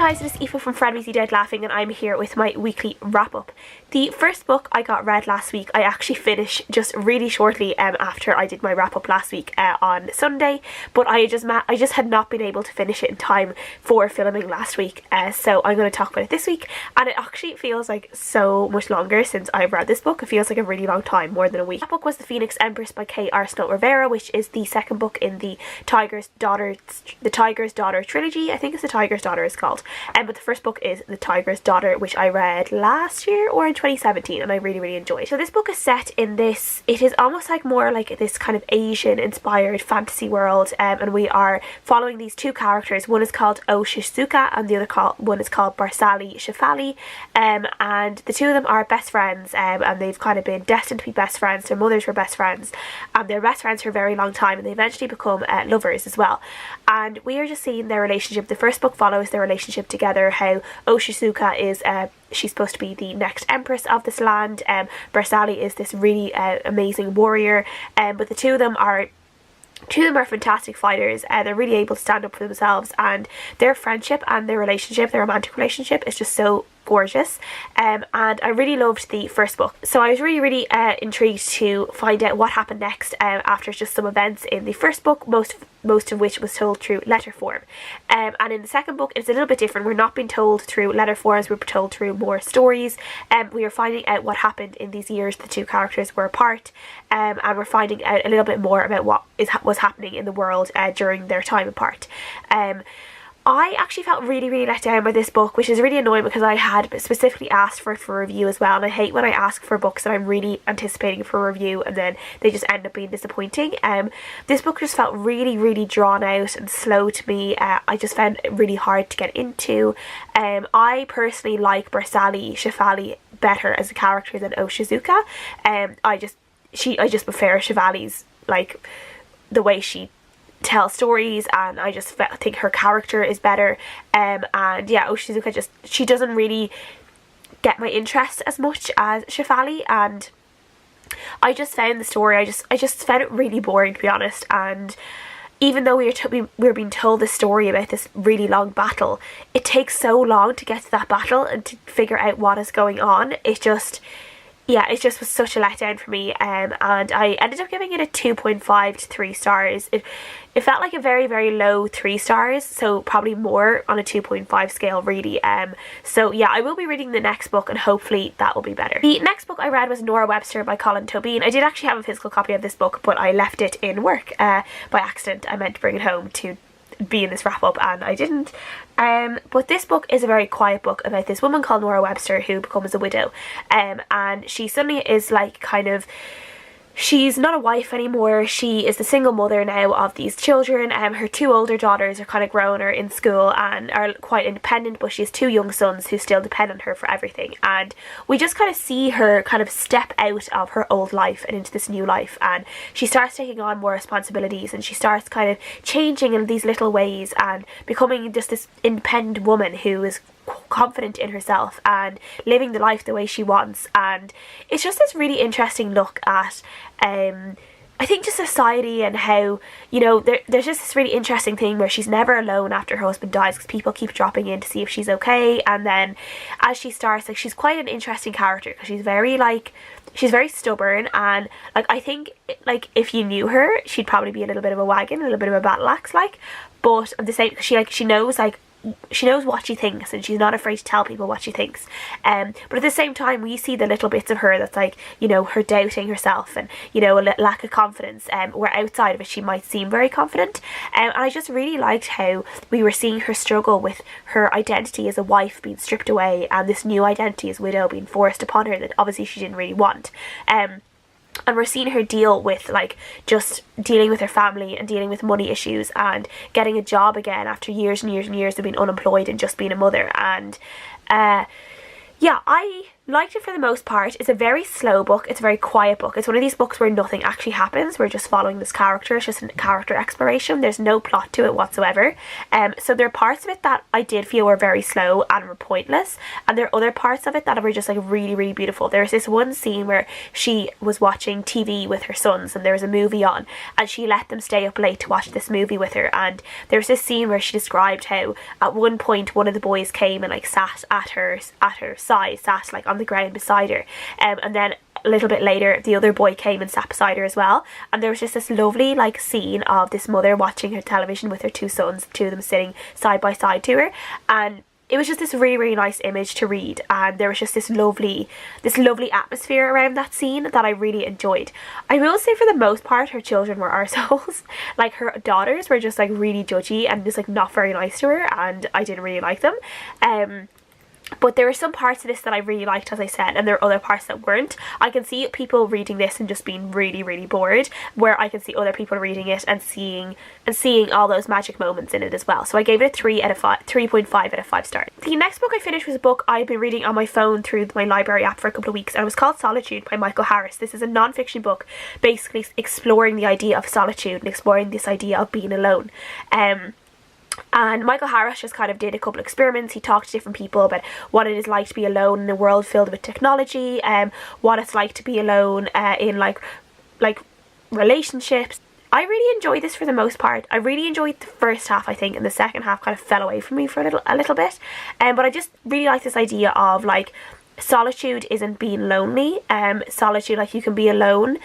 guys, it is Aoife from Fred Weasley Dead Laughing, and I'm here with my weekly wrap-up. The first book I got read last week, I actually finished just really shortly after I did my wrap-up last week on Sunday, but I just had not been able to finish it in time for filming last week, so I'm going to talk about it this week, and it actually feels like so much longer since I've read this book. It feels like a really long time, more than a week. That book was The Phoenix Empress by Arsenault Rivera, which is the second book in the Tiger's Daughter trilogy. I think it's The Tiger's Daughter is called. But the first book is The Tiger's Daughter, which I read last year or in 2017, and I really enjoyed. So this book is set in this, it is almost like more like this kind of Asian inspired fantasy world, and we are following these two characters. One is called Oshizuka and the other one is called Barsali Shefali, and the two of them are best friends, and they've kind of been destined to be best friends. Their mothers were best friends, and they're best friends for a very long time, and they eventually become lovers as well. And we are just seeing their relationship. The first book follows their relationship together, how Oshizuka is she's supposed to be the next empress of this land. Barsali is this really amazing warrior, but the two of them are fantastic fighters. They're really able to stand up for themselves, and their friendship and their relationship, their romantic relationship, is just so gorgeous. And I really loved the first book, so I was really intrigued to find out what happened next after just some events in the first book, most of which was told through letter form. And in the second book it's a little bit different. We're not being told through letter forms, we're told through more stories. We are finding out what happened in these years the two characters were apart, and we're finding out a little bit more about what was happening in the world during their time apart. I actually felt really let down by this book, which is really annoying because I had specifically asked for it for review as well, and I hate when I ask for books that I'm really anticipating for review and then they just end up being disappointing. This book just felt really drawn out and slow to me. I just found it really hard to get into. I personally like Barsali Shefali better as a character than Oshizuka. I just prefer Shefali's, like, the way she tell stories, and I just think her character is better. And yeah, Oshizuka she doesn't really get my interest as much as Shefali, and I just found the story, I just found it really boring, to be honest. And even though we're being told the story about this really long battle, it takes so long to get to that battle and to figure out what is going on. It just was such a letdown for me, and I ended up giving it a 2.5 to 3 stars. It felt like a very low 3 stars, so probably more on a 2.5 scale, really. So yeah, I will be reading the next book, and hopefully that will be better. The next book I read was Norah Webster by Toibin. I did actually have a physical copy of this book, but I left it in work by accident. I meant to bring it home to be in this wrap up and I didn't. But this book is a very quiet book about this woman called Norah Webster who becomes a widow, and she suddenly is like she's not a wife anymore. She is the single mother now of these children. Her two older daughters are kind of grown, are in school and are quite independent, but she has two young sons who still depend on her for everything. And we just kind of see her kind of step out of her old life and into this new life, and she starts taking on more responsibilities, and she starts kind of changing in these little ways and becoming just this independent woman who is confident in herself and living the life the way she wants. And it's just this really interesting look at I think just society, and how, you know, there's just this really interesting thing where she's never alone after her husband dies, because people keep dropping in to see if she's okay. And then as she starts, like, she's quite an interesting character because she's very stubborn, and like, I think, like, if you knew her, she'd probably be a little bit of a wagon, a little bit of a battle axe, like, but at the same, she knows what she thinks, and she's not afraid to tell people what she thinks. But at the same time, we see the little bits of her that's like, you know, her doubting herself and, you know, a lack of confidence, where outside of it she might seem very confident. And I just really liked how we were seeing her struggle with her identity as a wife being stripped away, and this new identity as widow being forced upon her that obviously she didn't really want. And we're seeing her deal with, like, just dealing with her family and dealing with money issues and getting a job again after years and years of being unemployed and just being a mother. And yeah, I liked it for the most part. It's a very slow book. It's a very quiet book. It's one of these books where nothing actually happens. We're just following this character. It's just a character exploration. There's no plot to it whatsoever. So there are parts of it that I did feel were very slow and were pointless, and there are other parts of it that were just like really, really beautiful. There's this one scene where she was watching TV with her sons and there was a movie on, and she let them stay up late to watch this movie with her. And there was this scene where she described how at one point one of the boys came and like sat at her side, sat like on the ground beside her, and then a little bit later the other boy came and sat beside her as well, and there was just this lovely like scene of this mother watching her television with her two sons, two of them sitting side by side to her, and it was just this really, really nice image to read, and there was just this lovely atmosphere around that scene that I really enjoyed. I will say for the most part her children were arseholes. Like her daughters were just like really judgy and just like not very nice to her, and I didn't really like them. But there were some parts of this that I really liked, as I said, and there are other parts that weren't. I can see people reading this and just being really, really bored, where I can see other people reading it and seeing all those magic moments in it as well. So I gave it a 3.5 out of 5 stars. The next book I finished was a book I've been reading on my phone through my library app for a couple of weeks, and it was called Solitude by Michael Harris. This is a non-fiction book basically exploring the idea of solitude and exploring this idea of being alone. And Michael Harris just kind of did a couple of experiments. He talked to different people about what it is like to be alone in a world filled with technology, what it's like to be alone in like relationships. I really enjoyed this for the most part. I really enjoyed the first half, I think, and the second half kind of fell away from me for a little bit. But I just really like this idea of like solitude isn't being lonely. Solitude, like you can be alone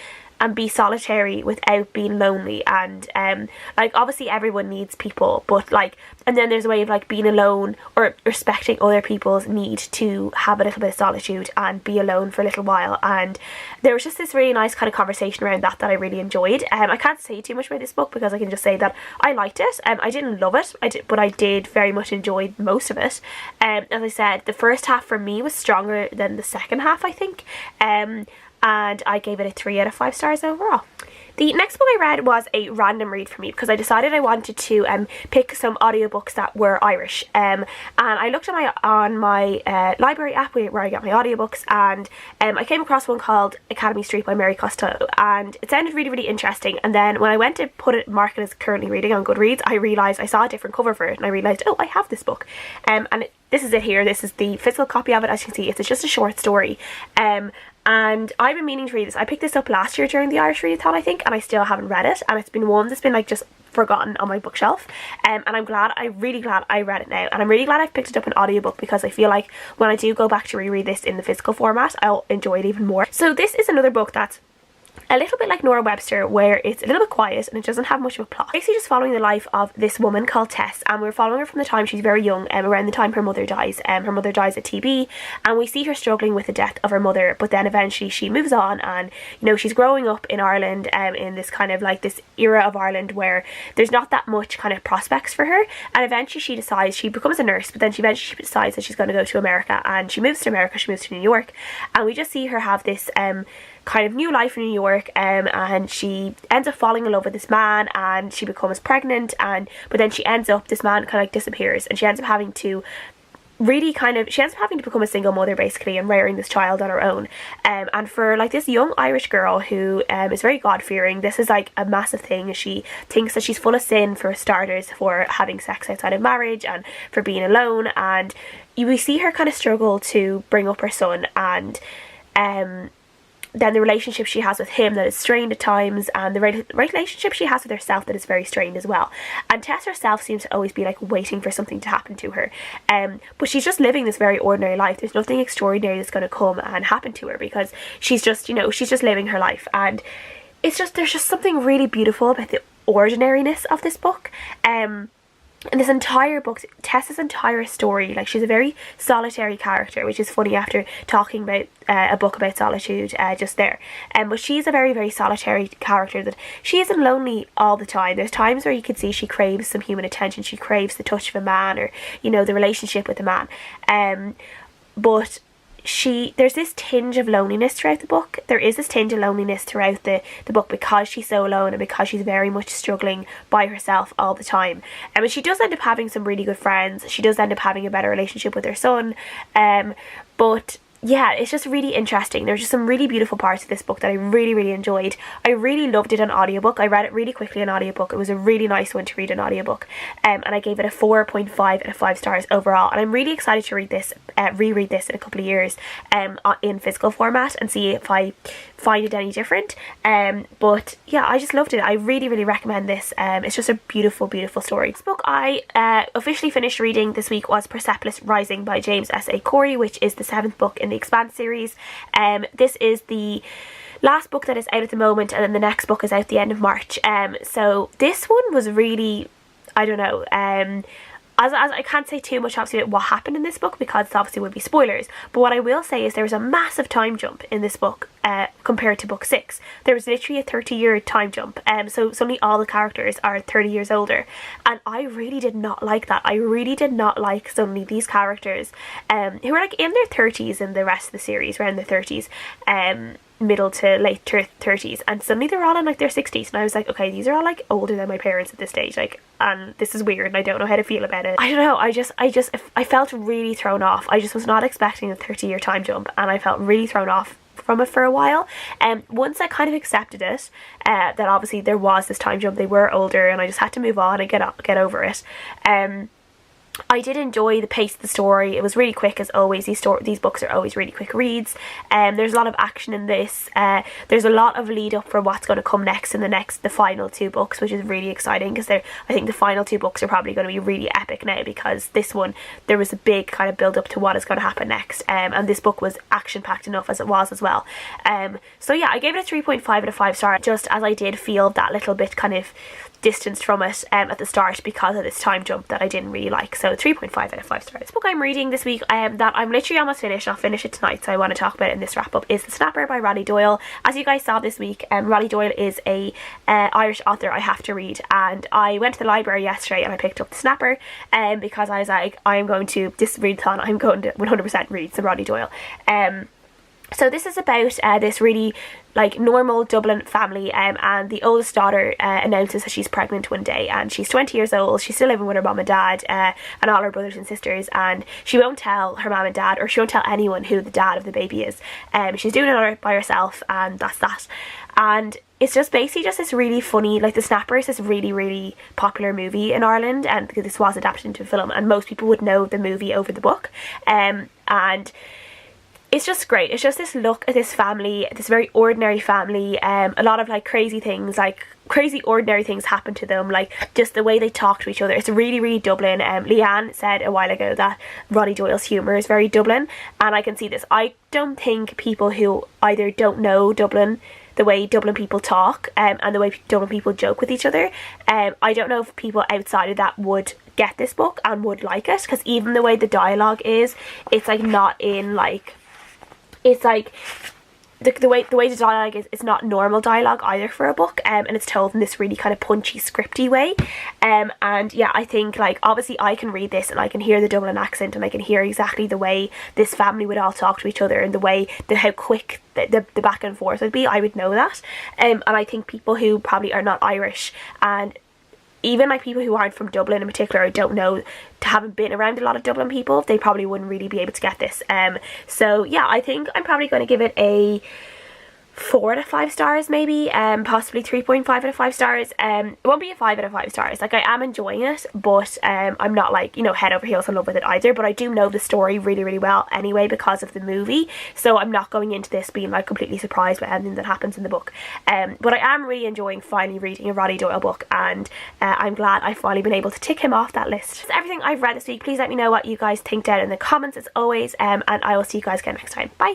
and be solitary without being lonely, and like obviously everyone needs people, but like, and then there's a way of like being alone or respecting other people's need to have a little bit of solitude and be alone for a little while. And there was just this really nice kind of conversation around that I really enjoyed. I can't say too much about this book because I can just say that I liked it. I didn't love it, but I did very much enjoy most of it. As I said, the first half for me was stronger than the second half, I think, and I gave it a 3 out of 5 stars overall. The next book I read was a random read for me because I decided I wanted to pick some audiobooks that were Irish, and I looked on my library app where I get my audiobooks, and I came across one called Academy Street by Mary Costello, and it sounded really, really interesting. And then when I went to mark it as currently reading on Goodreads, I realised I saw a different cover for it, and I realised, oh, I have this book, this is it here. This is the physical copy of it. As you can see, it's just a short story, and I've been meaning to read this. I picked this up last year during the Irish Readathon, I think, and I still haven't read it, and it's been one that's been like just forgotten on my bookshelf, and I'm really glad I read it now, and I'm really glad I've picked it up an audiobook because I feel like when I do go back to reread this in the physical format, I'll enjoy it even more. So this is another book that's a little bit like Norah Webster, where it's a little bit quiet and it doesn't have much of a plot. Basically just following the life of this woman called Tess, and we're following her from the time she's very young, around the time her mother dies. Her mother dies of TB, and we see her struggling with the death of her mother, but then eventually she moves on, and you know, she's growing up in Ireland, in this kind of like this era of Ireland where there's not that much kind of prospects for her, and eventually she decides, she becomes a nurse, but then she eventually decides that she's going to go to America, and she moves to America, she moves to New York, and we just see her have this kind of new life in New York, and she ends up falling in love with this man, and she becomes pregnant, but then this man kind of like disappears, and she ends up having to become a single mother basically, and rearing this child on her own, and for like this young Irish girl who is very God-fearing, this is like a massive thing. She thinks that she's full of sin, for starters, for having sex outside of marriage and for being alone, and we see her kind of struggle to bring up her son, and then the relationship she has with him that is strained at times, and the relationship she has with herself that is very strained as well. And Tess herself seems to always be like waiting for something to happen to her, but she's just living this very ordinary life. There's nothing extraordinary that's going to come and happen to her, because she's just, you know, she's just living her life. And it's just, there's just something really beautiful about the ordinariness of this book. And this entire book, Tessa's entire story, like she's a very solitary character, which is funny after talking about a book about solitude just there. But she's a very, very solitary character, that she isn't lonely all the time. There's times where you can see she craves some human attention, she craves the touch of a man, or, you know, the relationship with a man. But there's this tinge of loneliness throughout the book. There is this tinge of loneliness throughout the book, because she's so alone and because she's very much struggling by herself all the time. And she does end up having some really good friends. She does end up having a better relationship with her son. But yeah, it's just really interesting. There's just some really beautiful parts of this book that I really, really enjoyed. I really loved it on audiobook. I read it really quickly on audiobook. It was a really nice one to read on audiobook. And I gave it a 4.5 out of 5 stars overall. And I'm really excited to read this, reread this in a couple of years in physical format and see if I find it any different. But yeah, I just loved it. I really, really recommend this. It's just a beautiful, beautiful story. This book I officially finished reading this week was Persepolis Rising by James S.A. Corey, which is the 7th book in the Expanse series. This is the last book that is out at the moment, and then the next book is out the end of March. So this one was really, I don't know, as I can't say too much obviously about what happened in this book because it obviously would be spoilers, but what I will say is there was a massive time jump in this book compared to book 6. There was literally a 30-year time jump, so suddenly all the characters are 30 years older, and I really did not like that. I really did not like suddenly these characters who were like in their 30s in the rest of the series, around their 30s, middle to late 30s, and suddenly they're all in like their 60s, and I was like, okay, these are all like older than my parents at this stage, like, and this is weird and I don't know how to feel about it. I don't know, I felt really thrown off. I just was not expecting a 30-year time jump, and I felt really thrown off from it for a while. And once I kind of accepted it, that obviously there was this time jump, they were older, and I just had to move on and get over it. I did enjoy the pace of the story. It was really quick as always. These books are always really quick reads. There's a lot of action in this. There's a lot of lead up for what's going to come next in the final 2 books, which is really exciting because I think the final 2 books are probably going to be really epic now, because this one there was a big kind of build up to what is going to happen next, and this book was action packed enough as it was as well. So yeah, I gave it a 3.5 out of 5 stars, just as I did feel that little bit kind of distanced from it at the start because of this time jump that I didn't really like. So 3.5 out of 5 stars. This book I'm reading this week that I'm literally almost finished, I'll finish it tonight, so I want to talk about it in this wrap up, is The Snapper by Roddy Doyle. As you guys saw this week, Roddy Doyle is a Irish author I have to read, and I went to the library yesterday and I picked up The Snapper because I was like, I'm going to, this readathon, I'm going to 100% read some Roddy Doyle. So this is about this really like normal Dublin family, and the oldest daughter announces that she's pregnant one day, and she's 20 years old. She's still living with her mum and dad and all her brothers and sisters, and she won't tell her mum and dad, or she won't tell anyone who the dad of the baby is. She's doing it by herself, and that's that. And it's just basically just this really funny, like The Snapper is this really, really popular movie in Ireland, and because this was adapted into a film, and most people would know the movie over the book, and it's just great. It's just this look at this family, this very ordinary family. A lot of like crazy things, like crazy ordinary things happen to them, like just the way they talk to each other. It's really, really Dublin. Leanne said a while ago that Roddy Doyle's humour is very Dublin, and I can see this. I don't think people who either don't know Dublin, the way Dublin people talk, and the way Dublin people joke with each other, I don't know if people outside of that would get this book and would like it, because even the way the dialogue is, it's like not in like, it's like the way the dialogue is, it's not normal dialogue either for a book, and it's told in this really kind of punchy scripty way, and yeah, I think like obviously I can read this and I can hear the Dublin accent, and I can hear exactly the way this family would all talk to each other, and the way how quick the back and forth would be. I would know that, and I think people who probably are not Irish, and even like people who aren't from Dublin in particular, don't know, haven't been around a lot of Dublin people, they probably wouldn't really be able to get this. So yeah, I think I'm probably going to give it a 4 out of 5 stars maybe, possibly 3.5 out of 5 stars. It won't be a 5 out of 5 stars. Like, I am enjoying it, but I'm not like, you know, head over heels in love with it either, but I do know the story really, really well anyway because of the movie, so I'm not going into this being like completely surprised by anything that happens in the book. But I am really enjoying finally reading a Roddy Doyle book, and I'm glad I've finally been able to tick him off that list. That's everything I've read this week. Please let me know what you guys think down in the comments as always, and I will see you guys again next time. Bye!